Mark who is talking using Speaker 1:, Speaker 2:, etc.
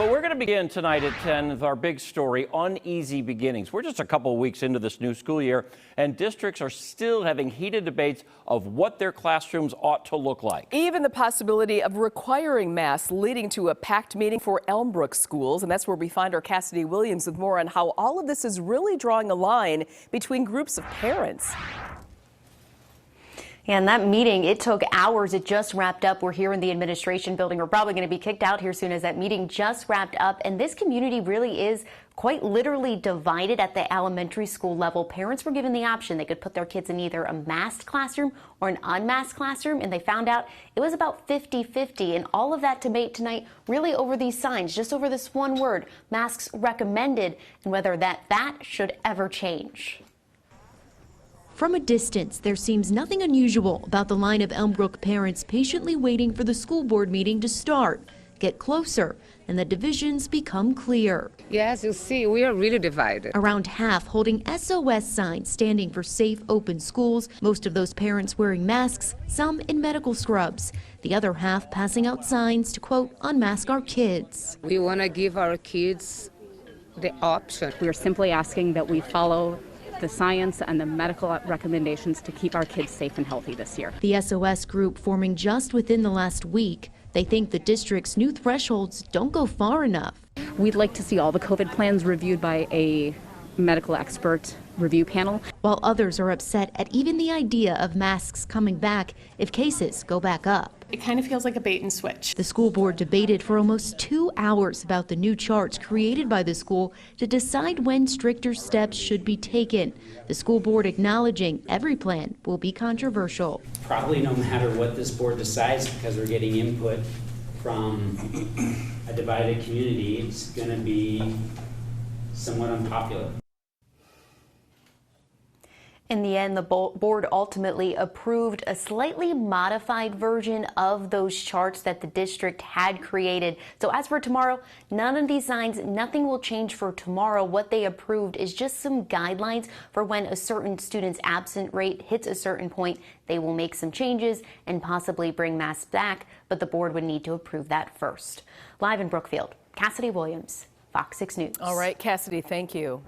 Speaker 1: But we're going to begin tonight at 10 with our big story, uneasy beginnings. We're just a couple of weeks into this new school year, and districts are still having heated debates of what their classrooms ought to look like.
Speaker 2: Even the possibility of requiring masks, leading to a packed meeting for Elmbrook schools. And that's where we find our Cassidy Williams with more on how all of this is really drawing a line between groups of parents.
Speaker 3: And that meeting, it took hours. It just wrapped up. We're here in the administration building. We're probably going to be kicked out here soon as that meeting just wrapped up. And this community really is quite literally divided at the elementary school level. Parents were given the option. They could put their kids in either a masked classroom or an unmasked classroom. And they found out it was about 50-50. And all of that debate tonight really over these signs, just over this one word, masks recommended, and whether that should ever change.
Speaker 4: From a distance, there seems nothing unusual about the line of Elmbrook parents patiently waiting for the school board meeting to start. Get closer, and the divisions become clear.
Speaker 5: Yes, you see, we are really divided.
Speaker 4: Around half holding SOS signs standing for safe, open schools. Most of those parents wearing masks, some in medical scrubs. The other half passing out signs to, quote, unmask our kids.
Speaker 5: We want to give our kids the option.
Speaker 6: We are simply asking that we follow the science and the medical recommendations to keep our kids safe and healthy this year.
Speaker 4: The SOS group forming just within the last week. They think the district's new thresholds don't go far enough.
Speaker 6: We'd like to see all the COVID plans reviewed by a medical expert review panel.
Speaker 4: While others are upset at even the idea of masks coming back if cases go back up.
Speaker 7: It kind of feels like a bait and switch.
Speaker 4: The school board debated for almost 2 hours about the new charts created by the school to decide when stricter steps should be taken. The school board acknowledging every plan will be controversial.
Speaker 8: Probably no matter what this board decides, because we're getting input from a divided community, it's going to be somewhat unpopular.
Speaker 3: In the end, the board ultimately approved a slightly modified version of those charts that the district had created. So as for tomorrow, none of these signs, nothing will change for tomorrow. What they approved is just some guidelines for when a certain student's absent rate hits a certain point. They will make some changes and possibly bring masks back, but the board would need to approve that first. Live in Brookfield, Cassidy Williams, FOX 6 News.
Speaker 2: All right, Cassidy, thank you.